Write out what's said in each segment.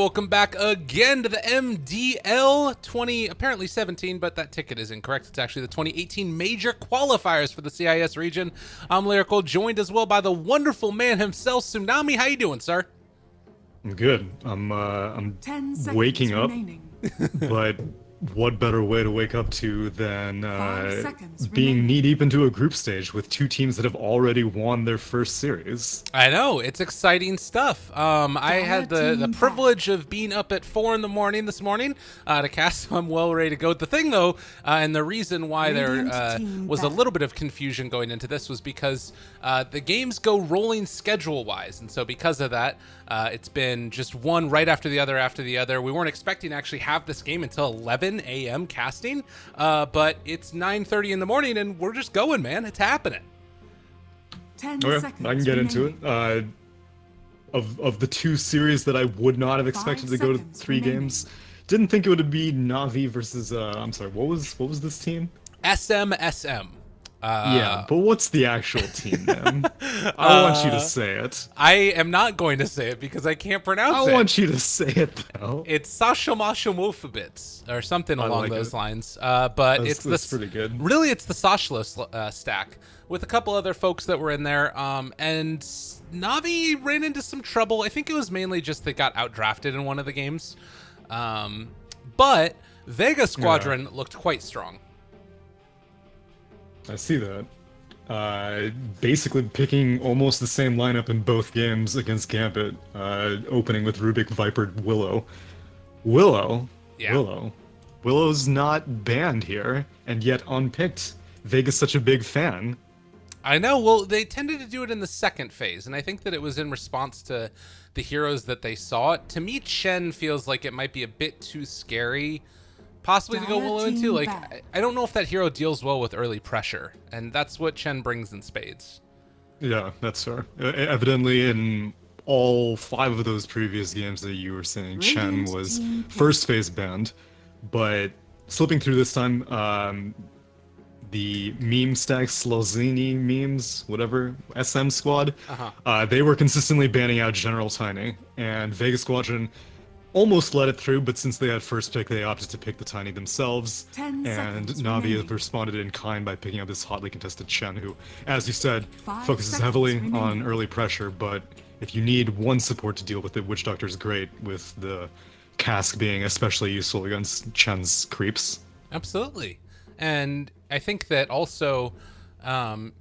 welcome back again to the MDL 20, apparently 17, but that ticket is incorrect. It's actually the 2018 major qualifiers for the CIS region. I'm Lyrical, joined as well by the wonderful man himself, Tsunami. How you doing, sir? I'm good. I'm waking up, but what better way to wake up to than being knee-deep into a group stage with two teams that have already won their first series? I know, it's exciting stuff. I had the privilege of being up at 4 in the morning this morning to cast, so I'm well ready to go. The thing, though, and the reason why there was a little bit of confusion going into this was because the games go rolling schedule-wise, and so because of that, it's been just one right after the other. We weren't expecting to actually have this game until 11 a.m. casting, but it's 9:30 in the morning, and we're just going, man. It's happening. 10 okay, seconds I can get into it. Of the two series that I would not have expected to go to 3 games, didn't think it would be NaVi versus I'm sorry, what was this team? SMSM. Yeah, but what's the actual team, man? I want you to say it. I am not going to say it because I can't pronounce it. I want you to say it, though. It's Sashamashamufabits or something along those lines. But that's pretty good. Really, it's the Sashlo stack with a couple other folks that were in there. And NaVi ran into some trouble. I think it was mainly just they got outdrafted in one of the games. But Vega Squadron looked quite strong. I see that. Basically picking almost the same lineup in both games against Gambit, opening with Rubik, Viper, Willow. Willow's not banned here, and yet unpicked. Vega's such a big fan. I know, well, they tended to do it in the second phase, and I think that it was in response to the heroes that they saw. To me, Chen feels like it might be a bit too scary possibly to go Willow into. Like, I don't know if that hero deals well with early pressure, and that's what Chen brings in spades. Yeah, that's fair. Evidently, in all 5 of those previous games that you were saying, Chen was first phase banned, but slipping through this time, the meme stack, Slozini memes, whatever, SM squad, they were consistently banning out General Tiny, and Vega Squadron almost let it through, but since they had first pick, they opted to pick the Tiny themselves, and NaVi has responded in kind by picking up this hotly contested Chen, who, as you said, focuses heavily on early pressure, but if you need one support to deal with it, Witch Doctor is great, with the cask being especially useful against Chen's creeps. Absolutely. And I think that also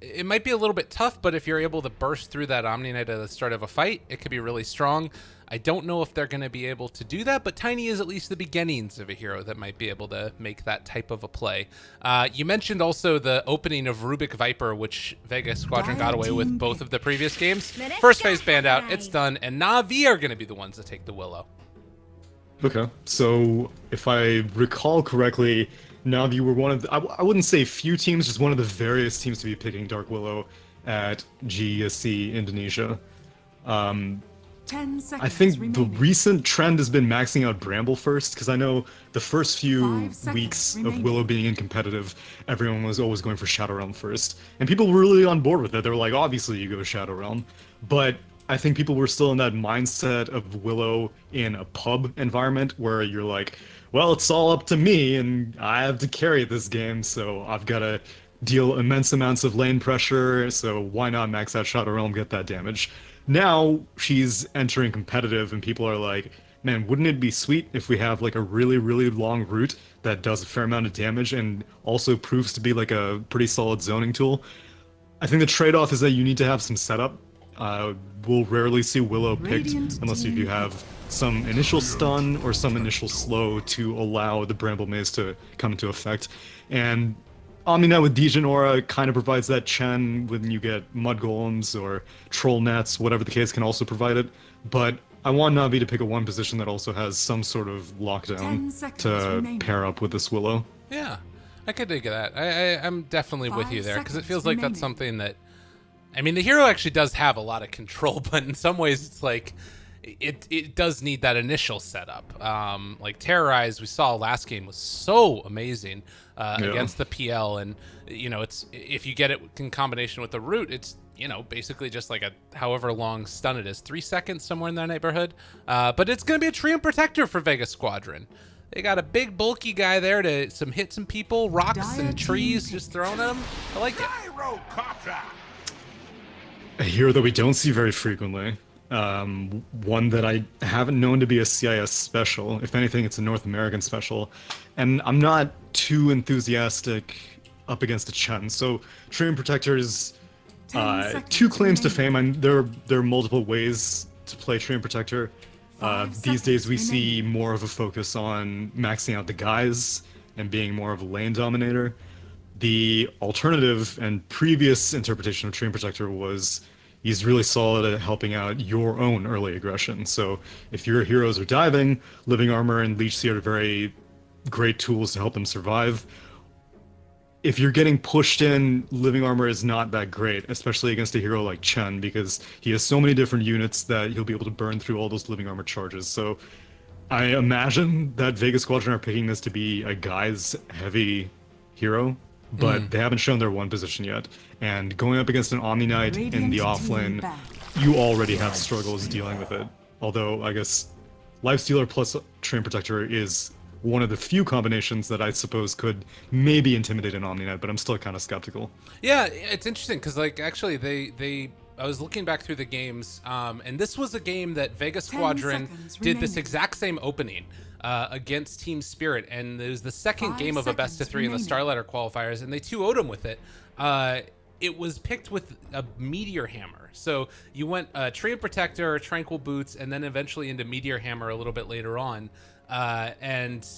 it might be a little bit tough, but if you're able to burst through that Omni Knight at the start of a fight, it could be really strong. I don't know if they're going to be able to do that, but Tiny is at least the beginnings of a hero that might be able to make that type of a play. You mentioned also the opening of Rubik Viper, which Vega Squadron got away with both of the previous games. First phase banned out, it's done, and NaVi are going to be the ones that take the Willow. Okay, so if I recall correctly, NaVi were one of the, I wouldn't say few teams, just one of the various teams to be picking Dark Willow at GSC Indonesia. 10 seconds I think remaining. the recent trend has been maxing out Bramble first, because I know the first few weeks of Willow being in competitive, everyone was always going for Shadow Realm first. And people were really on board with it. They were like, obviously you go Shadow Realm. But I think people were still in that mindset of Willow in a pub environment where you're like, well, it's all up to me, and I have to carry this game, so I've got to deal immense amounts of lane pressure, so why not max out Shadow Realm, get that damage? Now she's entering competitive, and people are like, man, wouldn't it be sweet if we have like a really, really long route that does a fair amount of damage and also proves to be like a pretty solid zoning tool? I think the trade-off is that you need to have some setup. We'll rarely see Willow picked unless you have some initial stun or some initial slow to allow the Bramble Maze to come into effect. And Omni Knight with Dejin Aura kind of provides that. Chen, when you get Mud Golems or Troll Nets, whatever the case, can also provide it. But I want NaVi to pick a one position that also has some sort of lockdown to pair up with this Willow. Yeah, I could dig that. I'm definitely with you there, because it feels like that's something that, I mean, the hero actually does have a lot of control, but in some ways it's like, it does need that initial setup. Like Terrorize, we saw last game, was so amazing against the PL, and you know, it's if you get it in combination with the root, it's you know, basically just like a however long stun it is, 3 seconds, somewhere in that neighborhood. But it's going to be a Treant Protector for Vega Squadron. They got a big bulky guy there to hit some people, rocks and trees just thrown at them. I like it. A hero that we don't see very frequently. One that I haven't known to be a CIS special. If anything, it's a North American special. And I'm not too enthusiastic up against a Chen. So Treant Protectors, 2 claims to fame. There are multiple ways to play Treant Protector. These days we see more of a focus on maxing out the guys and being more of a lane dominator. The alternative and previous interpretation of Treant Protector was he's really solid at helping out your own early aggression. So if your heroes are diving, Living Armor and Leech Seer are very great tools to help them survive. If you're getting pushed in, Living Armor is not that great, especially against a hero like Chen, because he has so many different units that he'll be able to burn through all those Living Armor charges. So I imagine that Vega Squadron are picking this to be a guys-heavy hero, but they haven't shown their one position yet. And going up against an Omni Knight in the offlane, you already have struggles dealing with it. Although, I guess, Lifestealer plus Treant Protector is one of the few combinations that I suppose could maybe intimidate an Omni Knight, but I'm still kind of skeptical. Yeah, it's interesting because, like, actually, I was looking back through the games, and this was a game that Vega Squadron did this exact same opening against Team Spirit, and it was the second game of a best-of-3 in the Starlighter qualifiers, and they 2-0'd him with it. It was picked with a Meteor Hammer. So you went Treant Protector, Tranquil Boots, and then eventually into Meteor Hammer a little bit later on. And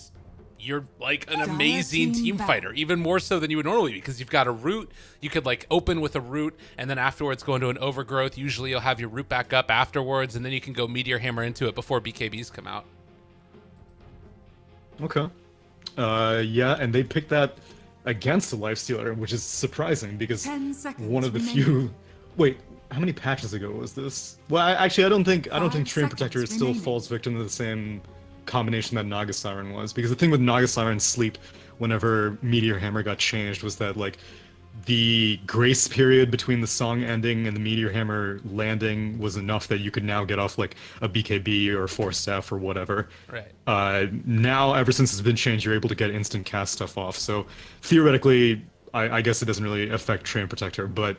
you're like an amazing team fighter, even more so than you would normally be, because you've got a root. You could like open with a root and then afterwards go into an overgrowth. Usually you'll have your root back up afterwards, and then you can go Meteor Hammer into it before BKBs come out. Okay. Yeah, and they picked that against the Lifestealer, which is surprising because one of the few... Wait, how many patches ago was this? Well, I don't think Treant Protector still falls victim to the same combination that Naga Siren was, because the thing with Naga Siren Sleep whenever Meteor Hammer got changed was that like the grace period between the song ending and the Meteor Hammer landing was enough that you could now get off like a BKB or a Force Staff or whatever. Right. Now, ever since it's been changed, you're able to get instant cast stuff off. So theoretically, I guess it doesn't really affect Treant Protector, but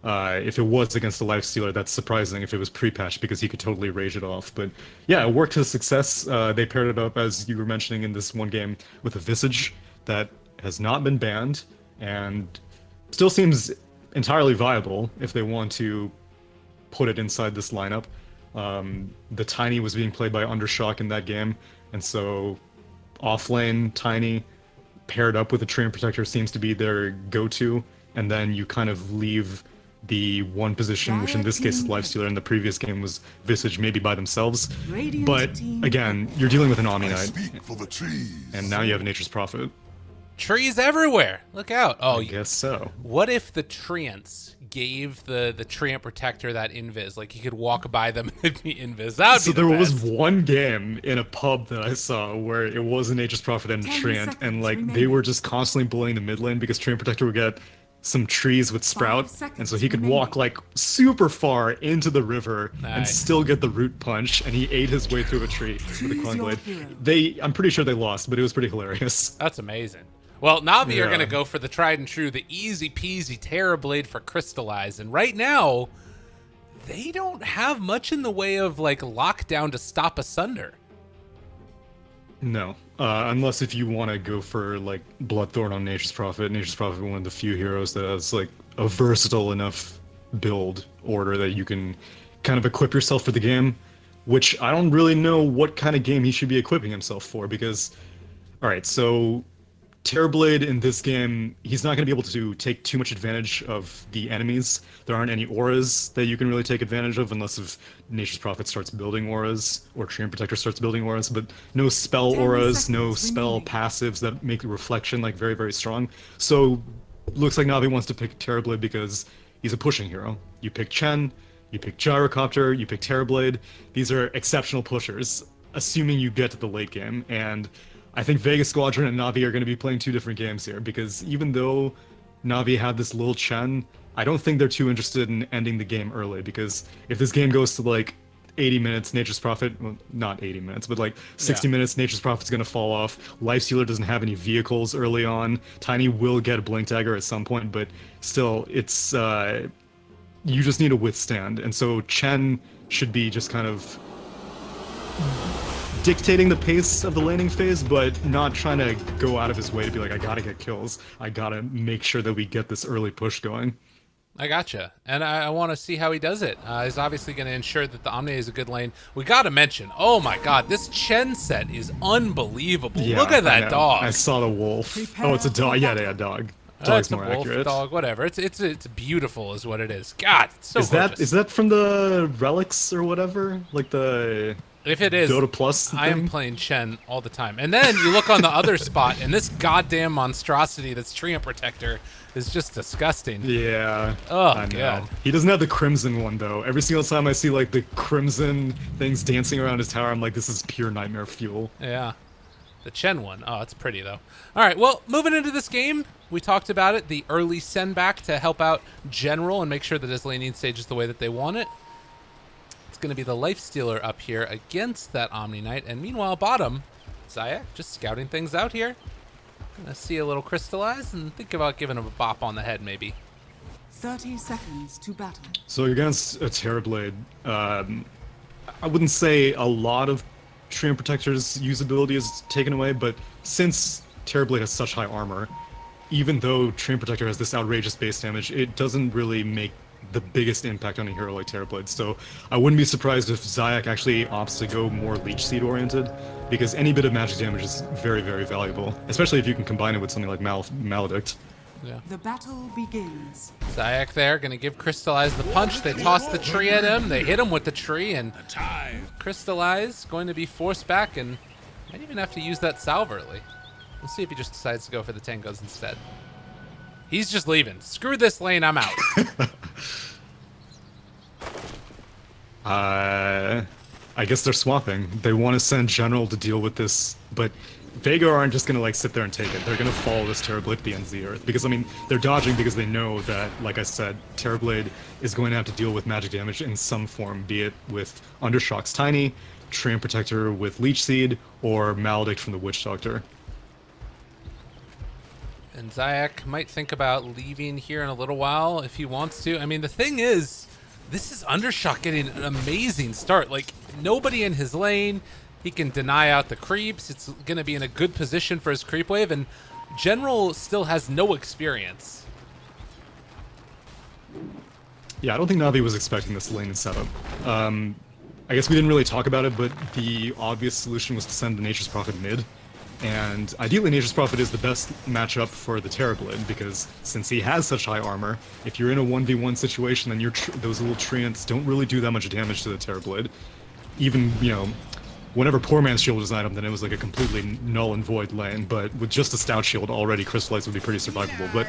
if it was against the Lifestealer, that's surprising if it was pre-patched, because he could totally rage it off. But yeah, it worked to success. They paired it up, as you were mentioning in this one game, with a Visage that has not been banned, and still seems entirely viable if they want to put it inside this lineup. The Tiny was being played by Undershock in that game, and so offlane Tiny paired up with a Treant Protector seems to be their go-to, and then you kind of leave the one position, which in this case is Lifestealer, in the previous game was Visage, maybe by themselves. But again, you're dealing with an Omni Knight, and now you have Nature's Prophet. Trees everywhere. Look out. Oh, I guess so. What if the Treants gave the Treant Protector that invis? Like, he could walk by them and it'd be invis. That would be there was one game in a pub that I saw where it was a Nature's Prophet and a Treant, and like they were just constantly bullying the mid lane because Treant Protector would get some trees with Sprout, and so he could walk like super far into the river and still get the root punch, and he ate his way through a tree with a Clone Blade. I'm pretty sure they lost, but it was pretty hilarious. That's amazing. Well, NaVi are going to go for the tried and true, the easy peasy Terror Blade for Crystallize, and right now, they don't have much in the way of like lockdown to stop Asunder. No, unless if you want to go for like Bloodthorn on Nature's Prophet. Nature's Prophet, one of the few heroes that has like a versatile enough build order that you can kind of equip yourself for the game, which I don't really know what kind of game he should be equipping himself for, because, all right, so Terrorblade in this game, he's not going to be able to take too much advantage of the enemies. There aren't any auras that you can really take advantage of unless if Nature's Prophet starts building auras or Treant Protector starts building auras, but no spell auras, no spell passives that make the reflection like very, very strong. So looks like NaVi wants to pick Terrorblade because he's a pushing hero. You pick Chen, you pick Gyrocopter, you pick Terrorblade. These are exceptional pushers, assuming you get to the late game, and I think Vega Squadron and NaVi are going to be playing two different games here, because even though NaVi had this little Chen, I don't think they're too interested in ending the game early, because if this game goes to like 80 minutes, Nature's Prophet, well, not 80 minutes, but like 60 minutes, Nature's Prophet's gonna fall off. Lifestealer doesn't have any vehicles early on. Tiny will get a Blink Dagger at some point, but still, it's you just need to withstand. And so Chen should be just kind of dictating the pace of the laning phase, but not trying to go out of his way to be like, I gotta get kills. I gotta make sure that we get this early push going. I gotcha. And I want to see how he does it. He's obviously going to ensure that the Omni is a good lane. We got to mention, oh my god, this Chen set is unbelievable. Yeah, Look at that dog. I saw the wolf. Oh, it's a dog. Yeah, dog. Dog's It's a more wolf, accurate. dog, whatever. It's beautiful is what it is. God, it's so gorgeous. Is that from the relics or whatever? Like the If it is, Dota Plus I am thing? playing Chen all the time. And then you look on the other spot, and this goddamn monstrosity that's Treant Protector is just disgusting. Yeah. Oh, I know. God. He doesn't have the crimson one though. Every single time I see like the crimson things dancing around his tower, I'm like, this is pure nightmare fuel. Yeah. The Chen one. Oh, it's pretty, though. All right, well, moving into this game, we talked about it, the early send back to help out General and make sure that his laning stage is the way that they want it. It's going to be the Lifestealer up here against that Omni Knight, and meanwhile, bottom, Zayak just scouting things out here. Gonna see a little Crystallize and think about giving him a bop on the head, maybe. 30 seconds to battle. So against a Terrorblade, I wouldn't say a lot of Treant Protector's usability is taken away, but since Terrorblade has such high armor, even though Treant Protector has this outrageous base damage, it doesn't really make the biggest impact on a hero like Terrorblade. So I wouldn't be surprised if Zayak actually opts to go more Leech Seed oriented, because any bit of magic damage is very, very valuable, especially if you can combine it with something like Maledict. Yeah. The battle begins. Zayak there, gonna give Crystallize the punch. They toss the tree at him. They hit him with the tree, and Crystallize going to be forced back, and might even have to use that salve early. We'll see if he just decides to go for the tangos instead. He's just leaving. Screw this lane, I'm out. I guess they're swapping. They want to send General to deal with this, but Vega aren't just gonna like sit there and take it. They're gonna follow this Terrorblade to the ends of the earth, because I mean they're dodging because they know that, like I said, Terrorblade is going to have to deal with magic damage in some form, be it with Undershock's Tiny, Treant Protector with Leech Seed, or Maledict from the Witch Doctor. And Zayak might think about leaving here in a little while if he wants to. I mean, the thing is, this is Undershock getting an amazing start. Like, nobody in his lane. He can deny out the creeps. It's going to be in a good position for his creep wave. And General still has no experience. Yeah, I don't think Navi was expecting this lane setup. I guess we didn't really talk about it, but the obvious solution was to send the Nature's Prophet mid. And ideally, Nature's Prophet is the best matchup for the Terrorblade, because since he has such high armor, if you're in a 1v1 situation, then those little treants don't really do that much damage to the Terrorblade. Even, you know, whenever Poor Man's Shield was an item, then it was like a completely null and void lane, but with just a Stout Shield already, Crystallize would be pretty survivable, but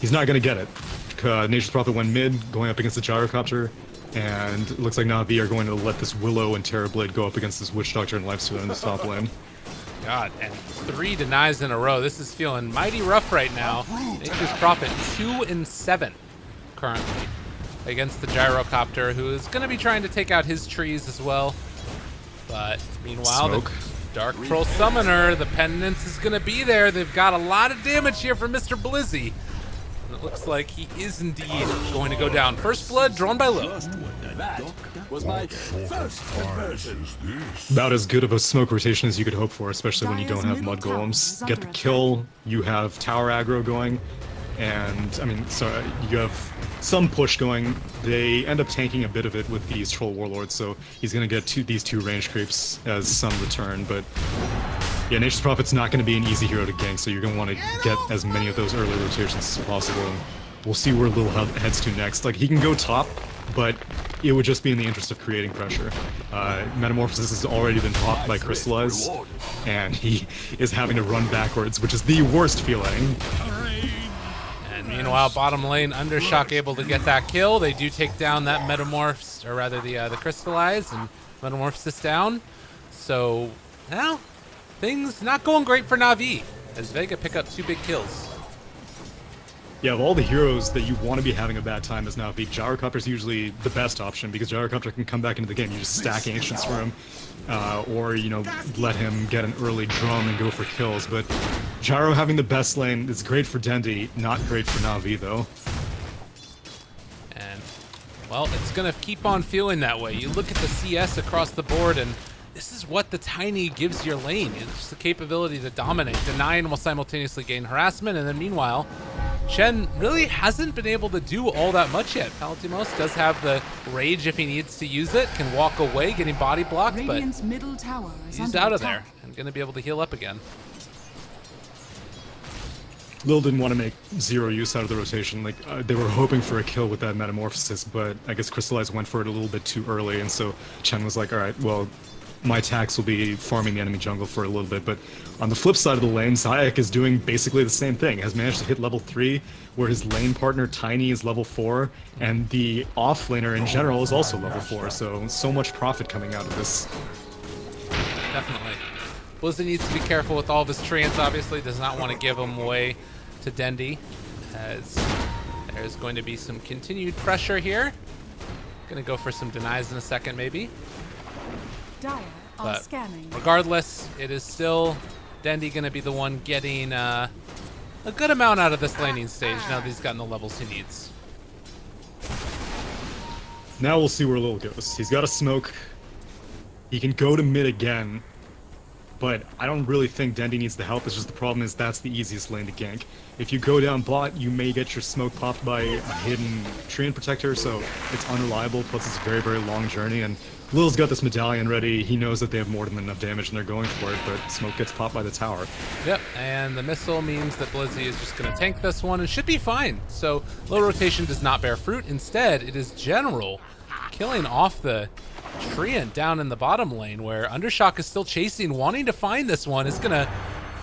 he's not going to get it. Nature's Prophet went mid, going up against the Gyrocopter, and it looks like Navi are going to let this Willow and Terrorblade go up against this Witch Doctor and Lifestealer in this top lane. God, and 3 denies in a row. This is feeling mighty rough right now. Nature's Prophet 2-7 currently against the Gyrocopter, who is going to be trying to take out his trees as well. But meanwhile, Smoke. the Dark Troll Summoner, the Penance is going to be there. They've got a lot of damage here from Mr. Blizzy. And it looks like he is indeed going to go down. First blood drawn by Low. That was my first conversion. About as good of a smoke rotation as you could hope for, especially when you don't have Mud Golems. Get the kill, you have tower aggro going, and, I mean, so you have some push going. They end up tanking a bit of it with these Troll Warlords, so he's going to get these two range creeps as some return, but yeah, Nature's Prophet's not going to be an easy hero to gank, so you're going to want to get as many of those early rotations as possible, and we'll see where Lil heads to next. Like, he can go top, but it would just be in the interest of creating pressure. Metamorphosis has already been popped by Crystallize, and he is having to run backwards, which is the worst feeling. And meanwhile, bottom lane, Undershock able to get that kill. They do take down that Metamorphs, or rather the Crystallize, and Metamorphosis down. So, now, things not going great for Navi, as Vega pick up 2 big kills. Yeah, of all the heroes that you want to be having a bad time as NaVi, Gyrocopter's usually the best option because Gyrocopter can come back into the game. You just stack Ancients for him, or, you know, let him get an early drum and go for kills. But Gyro having the best lane is great for Dendi, not great for NaVi, though. And, well, it's going to keep on feeling that way. You look at the CS across the board, and this is what the Tiny gives your lane. It's just the capability to dominate, deny, and will simultaneously gain harassment, and then meanwhile, Chen really hasn't been able to do all that much yet. Palatimos does have the rage if he needs to use it, can walk away, getting body blocked, but middle tower is he's under out of attack. there and going to be able to heal up again. Lil didn't want to make zero use out of the rotation. Like, they were hoping for a kill with that Metamorphosis, but I guess Crystallize went for it a little bit too early, and so Chen was like, alright, well, my tax will be farming the enemy jungle for a little bit. But on the flip side of the lane, Zayak is doing basically the same thing. Has managed to hit level 3, where his lane partner Tiny is level 4, and the offlaner in general is also level 4. So much profit coming out of this. Definitely. Blizzard needs to be careful with all of his treants, obviously. Does not want to give them away to Dendi, as there's going to be some continued pressure here. Gonna go for some denies in a second, maybe. Dire are But scanning. regardless, it is still Dendi going to be the one getting a good amount out of this laning stage now that he's gotten the levels he needs. Now we'll see where Lil goes. He's got a smoke. He can go to mid again, but I don't really think Dendi needs the help. It's just the problem is that's the easiest lane to gank. If you go down bot, you may get your smoke popped by a hidden Treant Protector, so it's unreliable, plus it's a very, very long journey, and Lil's got this medallion ready. He knows that they have more than enough damage and they're going for it, but smoke gets popped by the tower. Yep, and the missile means that Blizzy is just going to tank this one and should be fine. So low rotation does not bear fruit. Instead, it is General killing off the Treant down in the bottom lane, where Undershock is still chasing, wanting to find this one. Is going to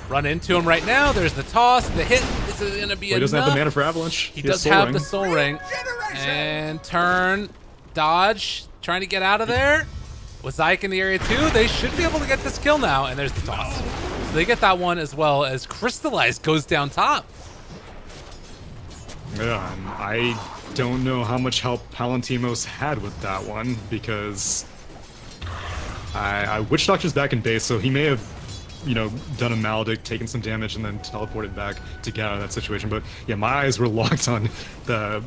run into him right now. There's the toss, the hit. This is going to be enough. He doesn't have the mana for Avalanche. He does have the Soul Ring. And turn, dodge, trying to get out of there. With Zayak in the area too, they should be able to get this kill now. And there's the toss. So they get that one, as well as Crystallize goes down top. Yeah, and I don't know how much help Palantimos had with that one, because Witch Doctor's back in base, so he may have, you know, done a Maledict, taken some damage, and then teleported back to get out of that situation. But yeah, my eyes were locked on the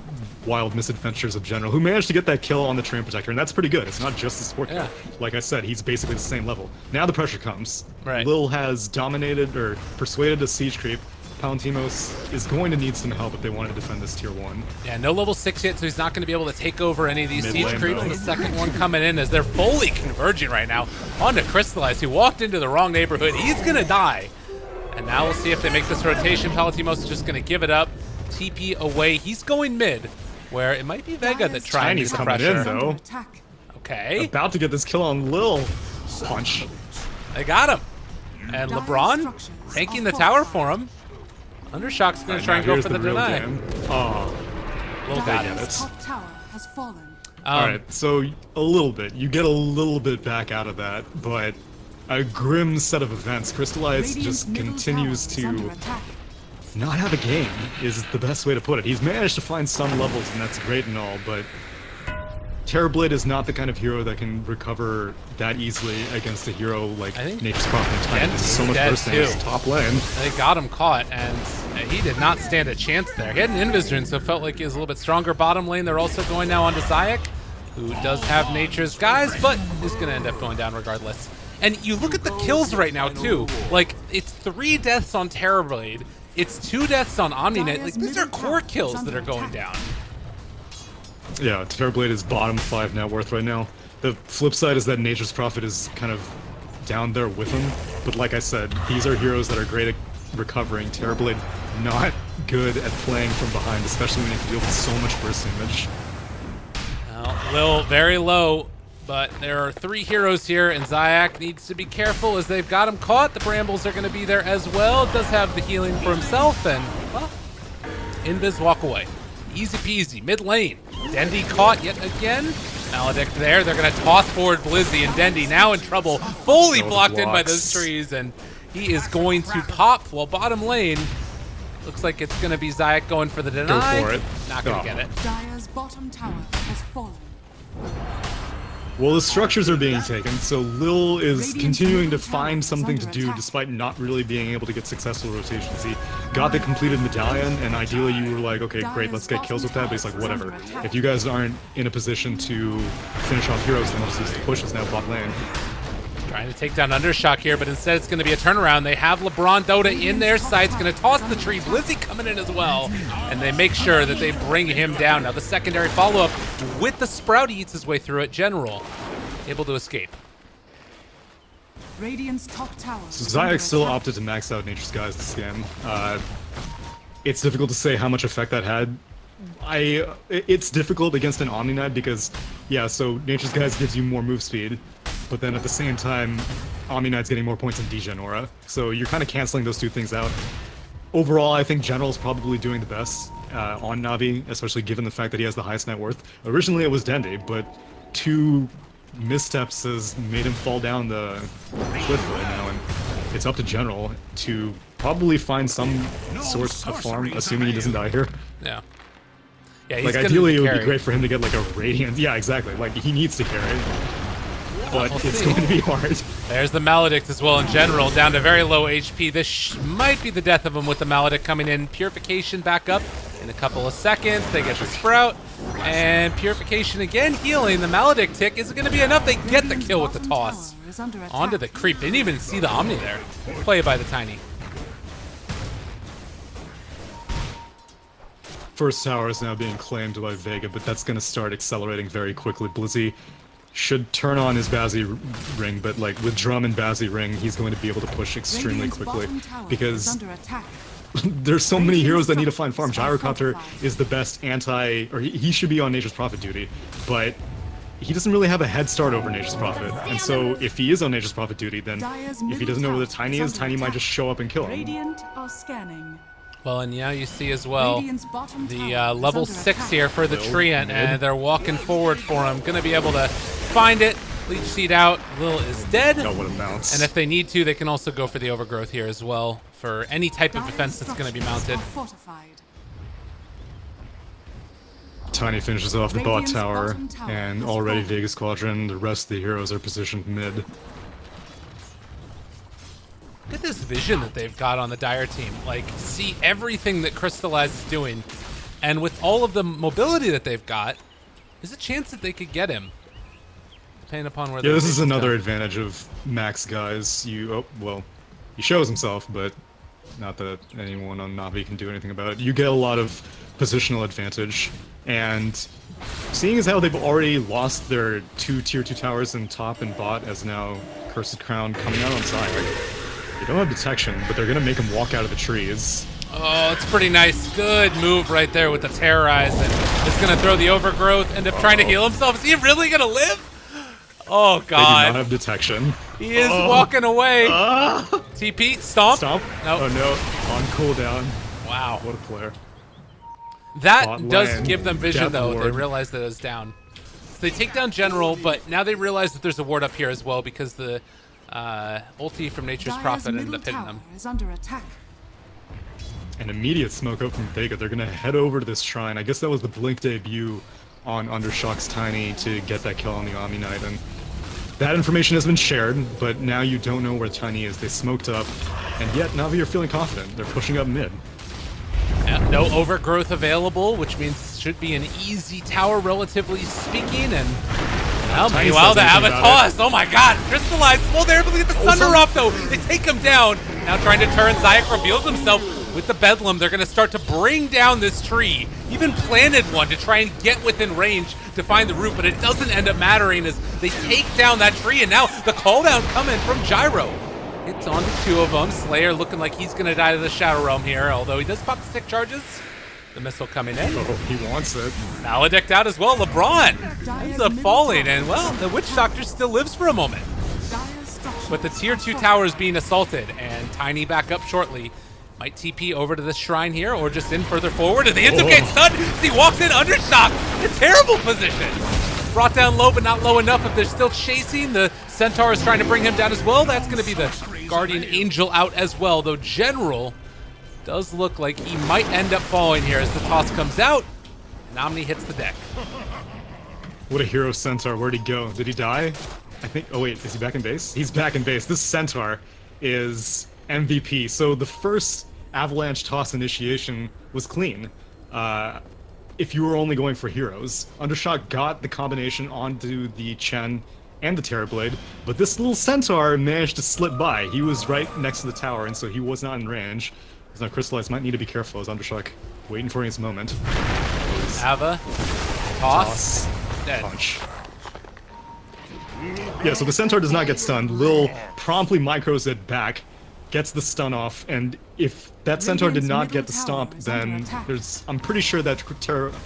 wild misadventures of General, who managed to get that kill on the Treant Protector, and that's pretty good. It's not just a support kill. Like I said, he's basically the same level. Now the pressure comes. Right. Lil has dominated, or persuaded a siege creep. Palantimos is going to need some help if they want to defend this tier 1. Yeah, no level 6 yet, so he's not going to be able to take over any of these Mid siege lane, creeps. though. The second one coming in as they're fully converging right now onto Crystallize, who walked into the wrong neighborhood. He's going to die. And now we'll see if they make this rotation. Palantimos is just going to give it up, TP away. He's going mid, where it might be Vega that tries Tiny's the coming pressure. in, though. Attack. Okay, About to get this kill on Lil. Punch. they got him. And Dire LeBron structures taking are the tower fortified. for him. Undershock's going to try and Now go here's for the real deny. game. Oh, Little got get it. it. Top tower has fallen. Alright, so a little bit. You get a little bit back out of that, but a grim set of events. Crystallize Radiant's just middle continues tower is under to attack. not have a game, is the best way to put it. He's managed to find some levels, and that's great and all, but Terrorblade is not the kind of hero that can recover that easily against a hero like I think Nature's Prophet and Titan. This is so much dead worse than his too. top lane. They got him caught, and he did not stand a chance there. He had an Invis, so it felt like he was a little bit stronger bottom lane. They're also going now onto Zayak, who does have Nature's Guys, but is going to end up going down regardless. And you look at the kills right now, too. Like, it's 3 deaths on Terrorblade. It's 2 deaths on Omninet. Like, these are core kills that are going down. Yeah, Terrorblade is bottom 5 net worth right now. The flip side is that Nature's Prophet is kind of down there with him. But like I said, these are heroes that are great at recovering. Terrorblade not good at playing from behind, especially when you have to deal with so much burst damage. Well, Lil very low, but there are 3 heroes here, and Zayak needs to be careful as they've got him caught. The Brambles are going to be there as well. Does have the healing for himself, and, well, Invis walk away. Easy peasy, mid lane. Dendi caught yet again. Maledict there. They're going to toss forward Blizzy, and Dendi now in trouble. Fully Those blocked in by blocks. those trees, and he is going to pop while bottom lane. Looks like it's going to be Zayak going for the deny. Go for it. Not going to get it. Dire's bottom tower has fallen. Well, the structures are being taken, so Lil is Radiant's continuing to middle tower find is something to under do attack. despite not really being able to get successful rotations. He got the completed medallion, and ideally you were like, okay, great, let's get kills with that, but he's like, whatever. If you guys aren't in a position to finish off heroes, then just use the pushes now bot lane. Trying to take down Undershock here, but instead it's going to be a turnaround. They have LeBron Dota in their sights, going to toss the tree. Blizzy coming in as well, and they make sure that they bring him down. Now the secondary follow-up with the Sprout, he eats his way through it. General able to escape. Radiant's top tower. So Zayak still opted to max out Nature's Skies this game. It's difficult to say how much effect that had. It's difficult against an Omni Knight because, yeah, so Nature's Skies gives you more move speed, but then at the same time, Omni Knight's getting more points in Degen Aura. So you're kind of canceling those two things out. Overall, I think General's probably doing the best on Navi, especially given the fact that he has the highest net worth. Originally it was Dende, but 2 missteps has made him fall down the cliff right now, and it's up to General to probably find some source of farm, assuming he doesn't die here. Yeah. Yeah, he's Like, gonna ideally it would carry. be great for him to get like a Radiant. Yeah, exactly. Like, he needs to carry. But We'll it's see. going to be hard. There's the Maledict as well in general, down to very low HP. This might be the death of him with the Maledict coming in. Purification back up in a couple of seconds. They get the Sprout, and Purification again healing. The Maledict tick isn't going to be enough. They get the kill with the toss. Onto the creep. Didn't even see the Omni there. Play by the Tiny. First tower is now being claimed by Vega, but that's going to start accelerating very quickly. Blizzy should turn on his Bazzi ring, but like with Drum and Bazzi ring, he's going to be able to push extremely quickly because there's so many heroes that need to find farm. Gyrocopter is the best or he should be on Nature's Prophet duty, but he doesn't really have a head start over Nature's Prophet. And so if he is on Nature's Prophet duty, then if he doesn't know where the Tiny is, Tiny might just show up and kill him. Radiant are scanning. Well, and now you see as well Radiant's bottom the tower is level under 6 attack. here for the Treant, and they're walking forward for him. Going to be able to find it. Leech Seed out. Lil is dead. Oh, what a bounce. And if they need to, they can also go for the Overgrowth here as well for any type of Dire's defense that's going to be mounted. structures are fortified. Tiny finishes off the bot Radiant's tower, bottom tower and has already fallen. Vega Squadron, the rest of the heroes are positioned mid. Look at this vision that they've got on the Dire team. Like, see everything that Crystallize is doing. And with all of the mobility that they've got, there's a chance that they could get him. Depending upon where Yeah, this is rotation's another going. advantage of Max guys. Well, he shows himself, but not that anyone on Navi can do anything about it. You get a lot of positional advantage, and seeing as how they've already lost their 2 tier 2 towers in top and bot, as now Cursed Crown coming out on side, they don't have detection, but they're gonna make him walk out of the trees. Oh, it's pretty nice. Good move right there with the Terrorize. And it's going to throw the Overgrowth, end up trying to heal himself. Is he really going to live? Oh, They do God. not have detection. He is walking away. TP, stomp. Stomp? Nope. Oh no, on cooldown. Wow. What a player. That Bot does lane, give them vision, Death though. They Ward. realize that it's down. So they take down General, but now they realize that there's a ward up here as well because the ulti from Nature's Dire's Prophet ended middle up hitting tower them. is under attack. An immediate smoke out from Vega. They're gonna head over to this shrine. I guess that was the blink debut on Undershock's Tiny to get that kill on the Omni Knight, and that information has been shared, but now you don't know where Tiny is. They smoked up, and yet Navi are feeling confident. They're pushing up mid. Yeah, no Overgrowth available, which means it should be an easy tower, relatively speaking, and well, Tiny meanwhile, says the anything about Avatar. Oh my God, Crystallize. Well, they're able to get the Thunder off, though. They take him down. Now trying to turn. Zayak reveals himself with the Bedlam. They're going to start to bring down this tree. Even planted one to try and get within range to find the root, but it doesn't end up mattering as they take down that tree. And now the call down coming from Gyro. It's on to 2 of them. Slayer looking like he's going to die to the Shadow Realm here, although he does pop the stick charges. The missile coming in. Oh, he wants it. Maledict out as well. LeBron Dire's ends up middle falling, tower and well, the Witch Doctor still lives for a moment. Dire's structures But the tier 2 are tower is being assaulted, and Tiny back up shortly. Might TP over to the shrine here, or just in further forward, and the Intim gets stunned as he walks in under shock. A terrible position. Brought down low, but not low enough. If they're still chasing, the Centaur is trying to bring him down as well. That's going to be the Guardian Angel out as well, though General Does look like he might end up falling here as the toss comes out, and Omni hits the deck. What a hero Centaur. Where'd he go? Did he die? I think... Oh, wait. Is he back in base? He's back in base. This Centaur is MVP. So the first Avalanche toss initiation was clean. If you were only going for heroes. Undershot got the combination onto the Chen and the Terrorblade, but this little Centaur managed to slip by. He was right next to the tower, and so he was not in range. So now Crystallize might need to be careful as Undershock waiting for his moment. Ava, toss, dead. Punch. Yeah, so the Centaur does not get stunned. Lil promptly micros it back, gets the stun off, and if that Centaur did not get the stomp, then I'm pretty sure that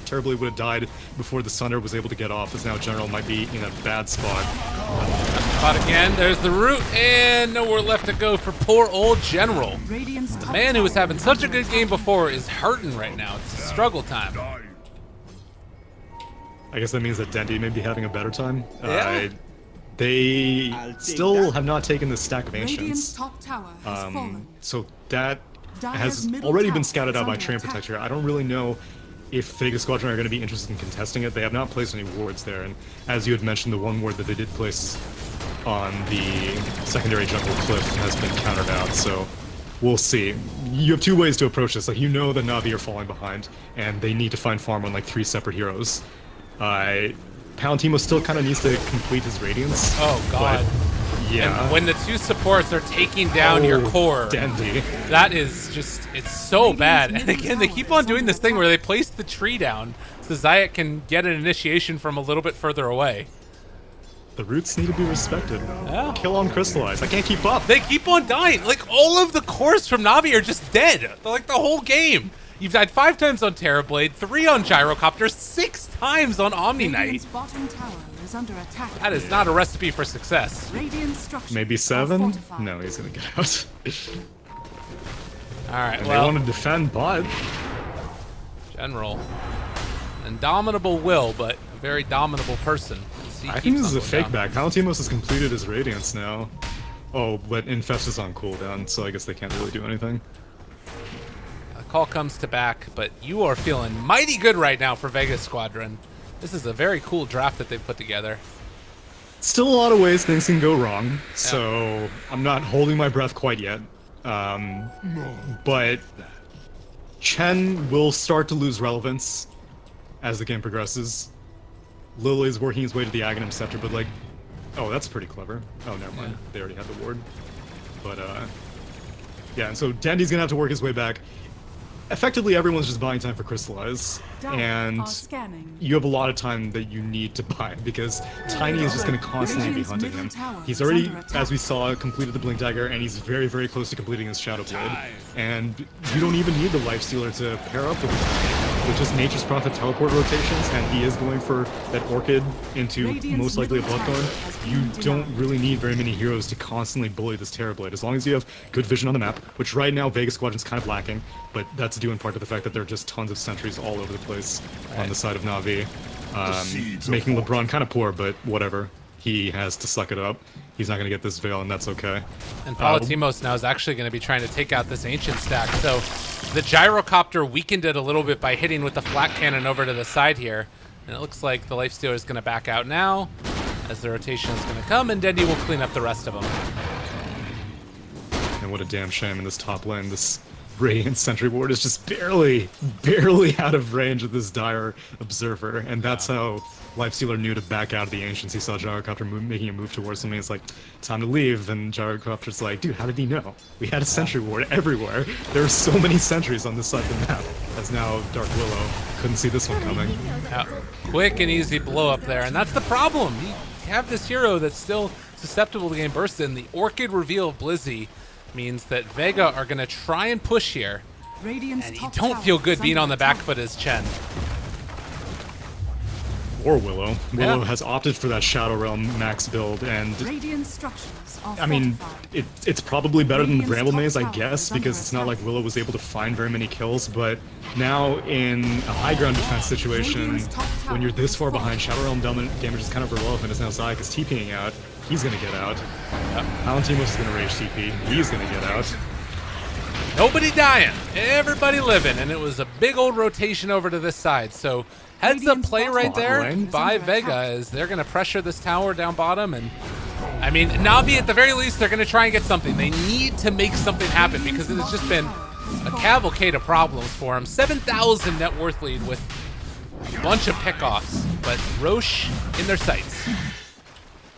Terribly would have died before the Sunder was able to get off, as now General might be in a bad spot. Spot again, there's the root, and nowhere left to go for poor old General. The man who was having such a good game before is hurting right now. It's a struggle time. I guess that means that Dendy may be having a better time. Yeah. They still have not taken the stack of Ancients. Top tower has fallen. So that has middle already been tower scouted is out by under Train attack. Protector. I don't really know if Vega Squadron are going to be interested in contesting it. They have not placed any wards there, and as you had mentioned, the one ward that they did place on the secondary jungle cliff has been countered out, so we'll see. You have two ways to approach this. Like, you know the Navi are falling behind, and they need to find farm on like 3 separate heroes. Palantimo still kind of needs to complete his Radiance. Oh god. But, yeah. And when the two supports are taking down your core, Dandy. that is just, it's so bad. And again, they keep on doing this thing where they place the tree down so Zayat can get an initiation from a little bit further away. The roots need to be respected. Yeah. Kill on Crystallize. I can't keep up. They keep on dying. Like, all of the cores from Navi are just dead. Like, the whole game. You've died 5 times on Terrorblade, 3 on Gyrocopter, 6 times on Omni Knight. Radiant's bottom tower is under attack. That is not a recipe for success. Radiant structures Maybe are 7? fortified. No, he's gonna get out. Alright, And well, they want to defend bot. General. Indomitable will, but a very dominable person. I think this is a fake back. Palantimos has completed his Radiance now. Oh, but Infest is on cooldown, so I guess they can't really do anything. The call comes to back, but you are feeling mighty good right now for Vega Squadron. This is a very cool draft that they've put together. Still a lot of ways things can go wrong, so I'm not holding my breath quite yet. But Chen will start to lose relevance as the game progresses. Lil is working his way to the Aghanim Scepter, but like, oh, that's pretty clever. Oh, never mind. They already had the ward. But, yeah, and so Dandy's gonna have to work his way back. Effectively, everyone's just buying time for Crystallize, and you have a lot of time that you need to buy, because Tiny is just going to constantly be hunting him. He's already, as we saw, completed the Blink Dagger, and he's very, very close to completing his Shadow Blade. And you don't even need the Lifestealer to pair up with Tiny, with just Nature's Prophet teleport rotations, and he is going for that Orchid into most likely a Bloodthorn. You don't really need very many heroes to constantly bully this Terrorblade, as long as you have good vision on the map, which right now Vega Squadron's kind of lacking, but that's due in part to the fact that there are just tons of sentries all over the place on the side of Navi, making LeBron kind of poor, but whatever. He has to suck it up. He's not going to get this Veil, and that's okay. And Palatimos now is actually going to be trying to take out this Ancient stack, so the Gyrocopter weakened it a little bit by hitting with the Flat Cannon over to the side here, and it looks like the Lifestealer is going to back out now, as the rotation is going to come, and Dendy will clean up the rest of them. And what a damn shame in this top lane. This Radiant Sentry Ward is just barely out of range of this dire Observer, and that's how Lifestealer knew to back out of the Ancients. He saw Gyrocopter making a move towards something. It's like, time to leave, and Gyrocopter's like, dude, how did he know? We had a Sentry Ward everywhere. There were so many sentries on this side of the map, as now Dark Willow couldn't see this one coming. Quick and easy blow up there, and that's the problem. You have this hero that's still susceptible to getting bursted, and the Orchid reveal of Blizzy means that Vega are going to try and push here, and you don't feel good being on the back foot as Chen. Or Willow. Willow has opted for that Shadow Realm max build, and I mean, it's probably better than the Bramble Maze, I guess, because it's not like Willow was able to find very many kills, but now in a high ground defense situation, when you're this far behind, Shadow Realm damage is kind of irrelevant, as now Zyek is TPing out. He's gonna get out. Palantimos is gonna rage TP. He's gonna get out. Nobody dying, everybody living, and it was a big old rotation over to this side. So heads up play right there by Vega as they're going to pressure this tower down bottom. And I mean, NaVi at the very least, they're going to try and get something. They need to make something happen because it has just been a cavalcade of problems for them. 7,000 net worth lead with a bunch of pickoffs, but Roche in their sights.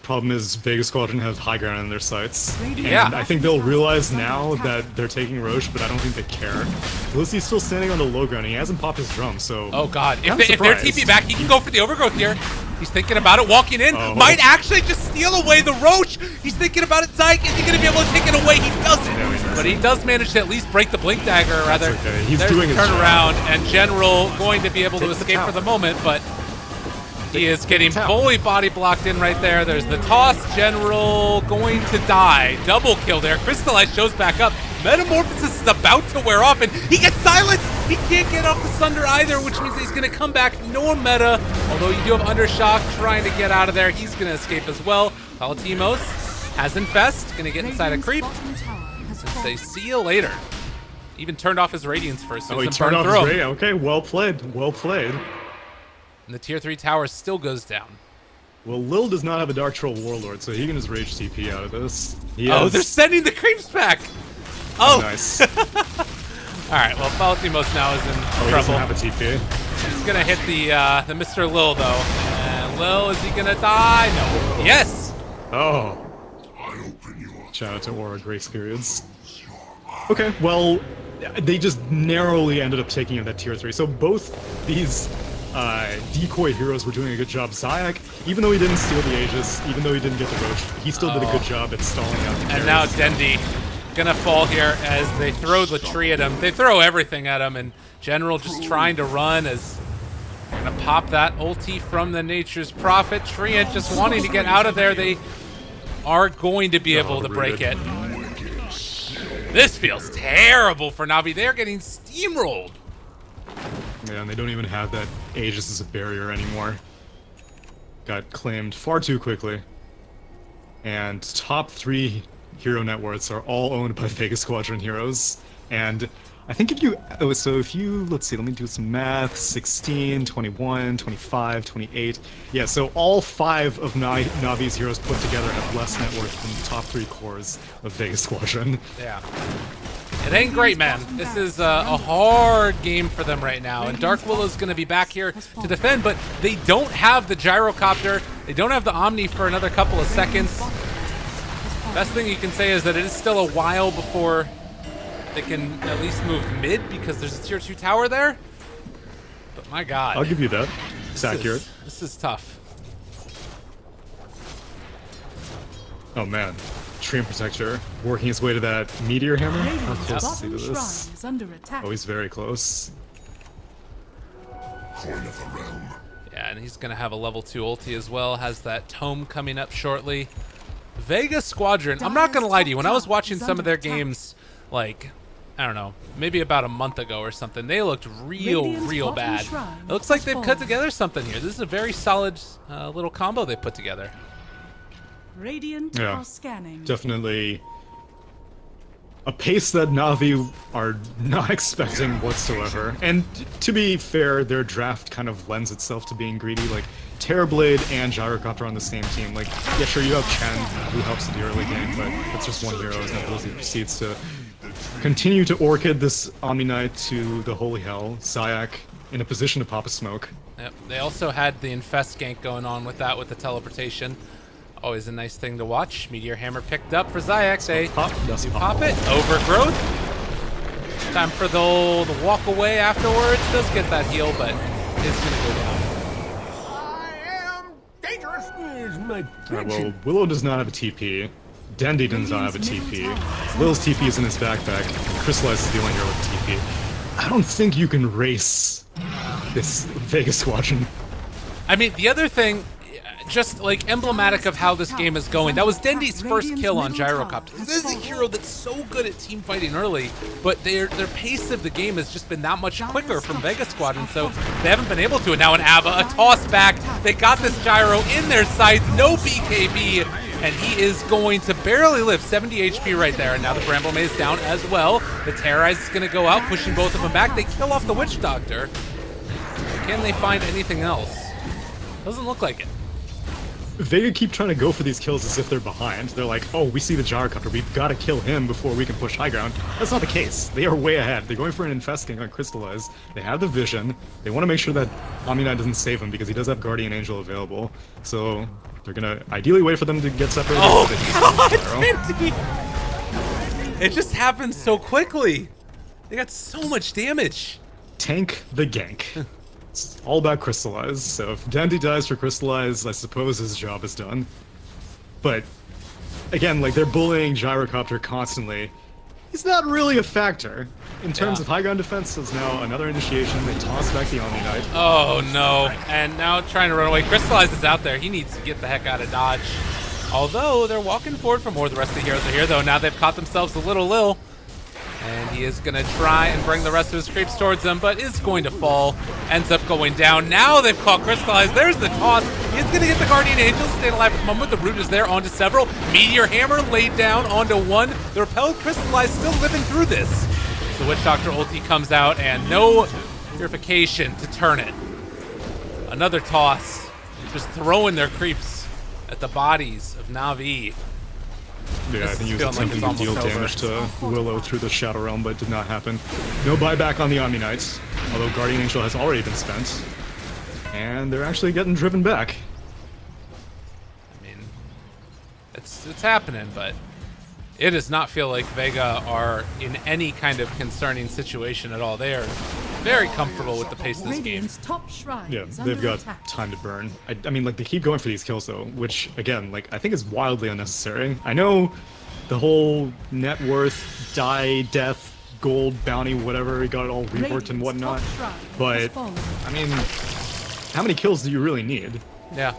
Problem is, Vega Squadron have high ground in their sights. Yeah. And I think they'll realize now that they're taking Roche, but I don't think they care. Lucy's still standing on the low ground. He hasn't popped his drum, so... Oh, God. If they're surprised. TP back, he can go for the overgrowth here. He's thinking about it, walking in. Oh. Might actually just steal away the Roche. He's thinking about it, Zyke. Is he going to be able to take it away? He doesn't. No, he doesn't. But he does manage to at least break the Blink Dagger, or rather. That's okay. He's There's doing the his job. turnaround, and General going to be able to Take the escape for tower. the moment, but he is getting fully body blocked in right there. There's the toss. General going to die. Double kill there. Crystallize shows back up. Metamorphosis is about to wear off, and he gets silenced. He can't get off the Sunder either, which means he's going to come back. No meta, although you do have Undershock trying to get out of there. He's going to escape as well. Palatimos has Infest. Going to get inside a creep. And say, see you later. Even turned off his Radiance first. So Oh, he he's turned gonna off burn his through him. ray. Okay, well played. Well played. And the tier 3 tower still goes down. Well, Lil does not have a Dark Troll Warlord, so he can just Rage TP out of this. He Oh, has- they're sending the creeps back. Oh, Nice. all right. Well, Palatimos now is in Oh, he trouble. doesn't have a TP. He's gonna hit the Mr. Lil though. And Lil, is he gonna die? No. Yes. Oh. Shout out to Aura Grace Periods. Okay, well, they just narrowly ended up taking out that tier 3. So both these decoy heroes were doing a good job. Zayak, even though he didn't steal the Aegis, even though he didn't get the Roche, he still did a good job at stalling out the And now carries. Dendi gonna fall here as they throw the tree at him. They throw everything at him, and General just trying to run as gonna pop that ulti from the Nature's Prophet. Treant just wanting to get out of there. They are going to be able to break it. This feels terrible for NaVi. They're getting steamrolled. Yeah, and they don't even have that Aegis as a barrier anymore. Got claimed far too quickly. And top 3 hero net worths are all owned by Vega Squadron heroes. And I think if you, let's see, let me do some math. 16, 21, 25, 28. Yeah, so all 5 of Navi's heroes put together have less net worth than the top 3 cores of Vega Squadron. Yeah. It ain't great, man. This is a hard game for them right now. And Dark Willow's going to be back here to defend, but they don't have the gyrocopter. They don't have the Omni for another couple of seconds. Best thing you can say is that it is still a while before they can at least move mid because there's a tier 2 tower there. But my God. I'll give you that. It's accurate. This is tough. Oh man. Treant Protector working his way to that Meteor Hammer. How Radiant's close is he bottom to shrine this? is under attack. Oh, he's very close. Yeah, and he's going to have a level 2 ulti as well. Has that tome coming up shortly. Vega Squadron, I'm not going to lie to you. When I was watching some of their games, like, I don't know, maybe about a month ago or something, they looked real bad. It looks like they've cut together something here. This is a very solid little combo they put together. Radiant Yeah. are scanning. Definitely a pace that Navi are not expecting whatsoever. And to be fair, their draft kind of lends itself to being greedy. Like, Terrorblade and Gyrocopter on the same team. Like, yeah, sure, you have Chen, who helps in the early game, but that's just one hero, as Navi proceeds to continue to Orchid this Omni Knight to the Holy Hell. Zayak in a position to pop a smoke. Yep. They also had the Infest gank going on with that, with the teleportation. Always a nice thing to watch. Meteor Hammer picked up for Zayak. They Pop, yes, do pop. pop it. Overgrowth. Time for the old walk away afterwards. Does get that heal, but it's going to go down. I am dangerous. Is my Alright, well, Willow does not have a TP. Dendi does not have a TP. Lil's TP is in his backpack. And Crystallize is the only hero with a TP. I don't think you can race this Vega Squadron. I mean, the other thing, just like emblematic of how this game is going, that was Dendi's first kill on Gyrocopter. This is a hero that's so good at team fighting early, but their pace of the game has just been that much quicker from Vega Squadron, so they haven't been able to. And now an Ava, a toss back, they got this Gyro in their sights, no BKB, and he is going to barely live. 70 HP right there, and now the Bramble Maze down as well. The Terrorize is going to go out, pushing both of them back. They kill off the Witch Doctor. Can they find anything else? Doesn't look like it. Vega keep trying to go for these kills as if they're behind. They're like, oh, we see the Gyrocopter, we've got to kill him before we can push high ground. That's not the case. They are way ahead. They're going for an Infesting on Crystallize. They have the vision. They want to make sure that Omni-Knight doesn't save him because he does have Guardian Angel available. So they're going to ideally wait for them to get separated. Oh, God! It just happened so quickly. They got so much damage. Tank the gank. It's all about Crystallize, so if Dandy dies for Crystallize, I suppose his job is done. But, again, like, they're bullying Gyrocopter constantly. He's not really a factor. In terms of high ground defense, there's now another initiation. They toss back the Omni-Knight. Oh, no. And now trying to run away. Crystallize is out there. He needs to get the heck out of Dodge. Although, they're walking forward for more. The rest of the heroes are here, though. Now they've caught themselves a little Lil. And he is going to try and bring the rest of his creeps towards them, but is going to fall. Ends up going down. Now they've caught Crystallize. There's the toss. He's going to get the Guardian Angel. Staying alive at the moment. The Root is there onto several. Meteor Hammer laid down onto one. The Repelled Crystallize still living through this. The Witch Doctor ulti comes out, and no purification to turn it. Another toss. Just throwing their creeps at the bodies of NaVi. Yeah, I think he was attempting to deal damage to Willow through the Shadow Realm, but it did not happen. No buyback on the Omni-Knights, although Guardian Angel has already been spent. And they're actually getting driven back. I mean, it's happening, but it does not feel like Vega are in any kind of concerning situation at all. They are very comfortable with the pace of this game. Yeah, they've got time to burn. I mean, like, they keep going for these kills, though, which, again, like, I think is wildly unnecessary. I know the whole net worth, die, death, gold, bounty, whatever, he got it all reworked and whatnot, but, I mean, how many kills do you really need? Yeah.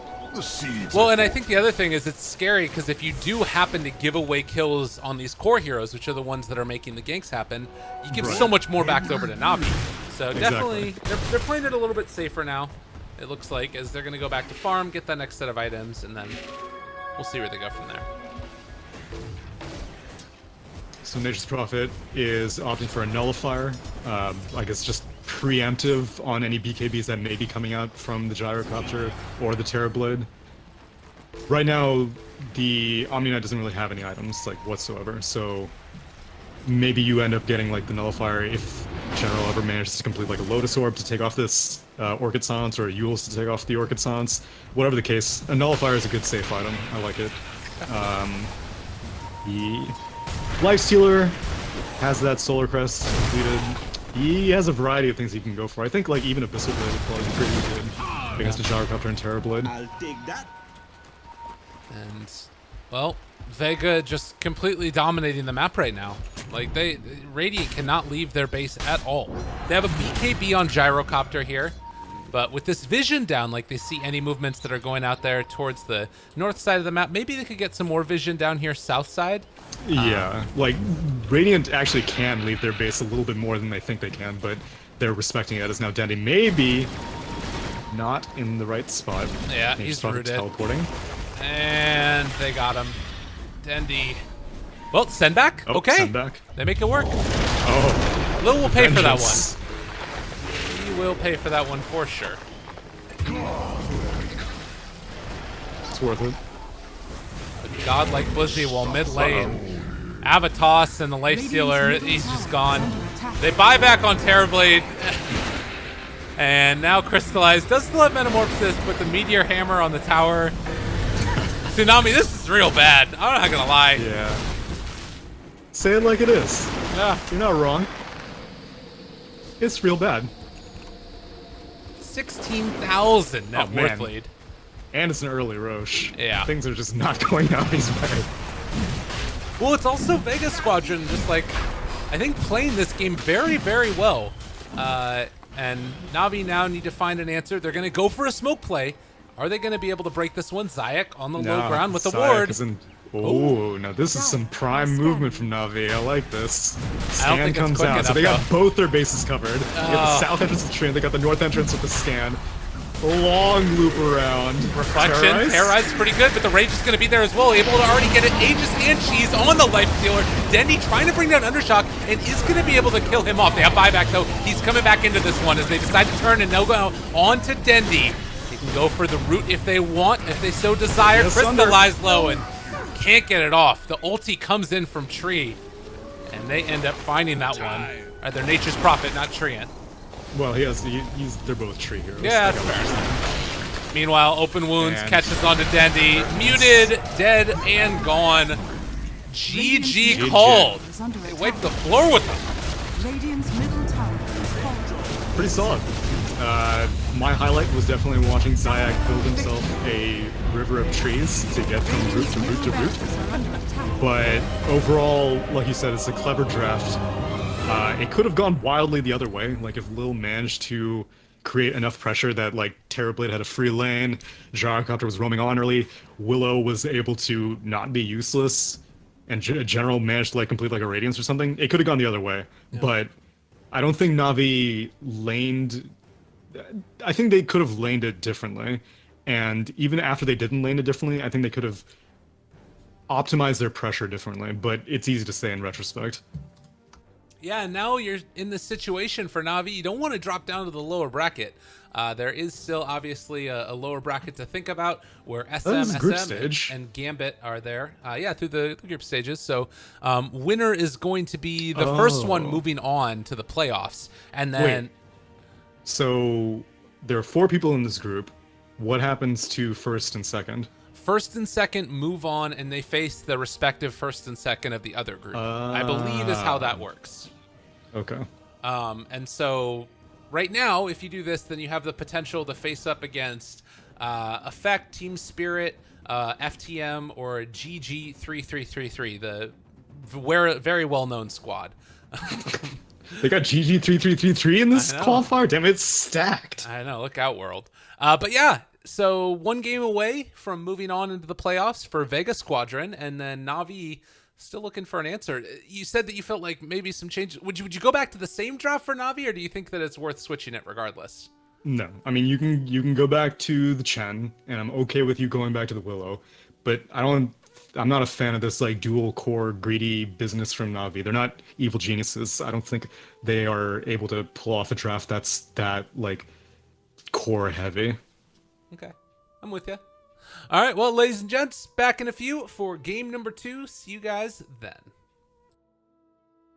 Well, and I think the other thing is it's scary because if you do happen to give away kills on these core heroes, which are the ones that are making the ganks happen, you give so much more back over to NaVi. So definitely, they're playing it a little bit safer now, it looks like, as they're going to go back to farm, get that next set of items, and then we'll see where they go from there. So Nature's Prophet is opting for a Nullifier, I guess just preemptive on any BKBs that may be coming out from the Gyrocopter or the Terrorblade. Right now, the Omni-Knight doesn't really have any items, like, whatsoever, so maybe you end up getting, like, the Nullifier if General ever manages to complete, like, a Lotus Orb to take off this Orchid Silence, or a Eul's to take off the Orchid Silence. Whatever the case, a Nullifier is a good safe item. I like it. The Lifestealer has that Solar Crest completed. He has a variety of things he can go for. I think, like, even Abyssal Blade would probably be pretty good against a Gyrocopter and Terrorblade. I'll take that. And, well, Vega just completely dominating the map right now. Like, Radiant cannot leave their base at all. They have a BKB on Gyrocopter here, but with this vision down, like, they see any movements that are going out there towards the north side of the map. Maybe they could get some more vision down here south side. Yeah, like, Radiant actually can leave their base a little bit more than they think they can, but they're respecting it as now Dandy maybe not in the right spot. Yeah, he's rooted. Teleporting. And they got him. Dandy. Well, send back? Oh, okay. send back. They make it work. Oh. Lil will pay for that Vengeance. one. He will pay for that one for sure. It's worth it. God like Blizzy while mid lane. Avatos and the Lifestealer, he's just gone. They buy back on Terrorblade. And now Crystallize does still have Metamorphosis, but the Meteor Hammer on the tower. Tsunami, this is real bad. I'm not gonna lie. Yeah. Say it like it is. Yeah. You're not wrong. It's real bad. 16,000 net worth lead. And it's an early Roche. Yeah. Things are just not going out his way. Well, it's also Vega Squadron, just like, I think playing this game very, very well. And NaVi now need to find an answer. They're going to go for a smoke play. Are they going to be able to break this one? Zayak on the low ground with the ward. Oh, now this is some prime movement from NaVi. I like this. I don't Scan think it's comes quick out. So enough, they got though. both their bases covered. They got the south entrance of the train. They got the north entrance with the scan. Long loop around. Reflection. Terrorize is pretty good, but the Rage is going to be there as well. Able to already get it. Aegis and Cheese on the Life Stealer. Dendy trying to bring down Undershock and is going to be able to kill him off. They have buyback, though. He's coming back into this one as they decide to turn and they'll go on to Dendy. They can go for the root if they want, if they so desire. Yes, Crystallize low and can't get it off. The ulti comes in from Tree, and they end up finding that one. They're Nature's Prophet, not Treant. Well, they're both tree heroes. Yeah, that's fair. Meanwhile, Open Wounds catches onto Dendy. Muted, dead, and gone. GG called. They wiped the floor with them. Radiant's middle tower is falling. Pretty solid. My highlight was definitely watching Zayak build himself a river of trees to get from root to root to root. But overall, like you said, it's a clever draft. It could have gone wildly the other way, like if Lil managed to create enough pressure that like Terrorblade had a free lane, Gyrocopter was roaming on early, Willow was able to not be useless, and General managed to like complete like a Radiance or something. It could have gone the other way, but I don't think Navi laned. I think they could have laned it differently, and even after they didn't lane it differently, I think they could have optimized their pressure differently, but it's easy to say in retrospect. Yeah, and now you're in this situation for Navi. You don't want to drop down to the lower bracket. There is still obviously a lower bracket to think about where SM, and Gambit are there. Yeah, through the group stages. So winner is going to be the first one moving on to the playoffs. And then... Wait. So there are 4 people in this group. What happens to first and second? First and second move on, and they face the respective first and second of the other group. I believe is how that works. Okay. And so right now, if you do this, then you have the potential to face up against Effect, Team Spirit, FTM, or GG3333, the very well-known squad. They got GG3333 in this qualifier? Damn, it's stacked. I know, look out, world. But yeah, so 1 game away from moving on into the playoffs for Vega Squadron, and then Navi still looking for an answer. You said that you felt like maybe some changes. Would you go back to the same draft for Navi, or do you think that it's worth switching it regardless? No, I mean you can go back to the Chen, and I'm okay with you going back to the Willow, but I'm not a fan of this like dual core greedy business from Navi. They're not evil geniuses. I don't think they are able to pull off a draft that's that like core heavy. Okay, I'm with you. All right, well, ladies and gents, back in a few for game number 2. See you guys then.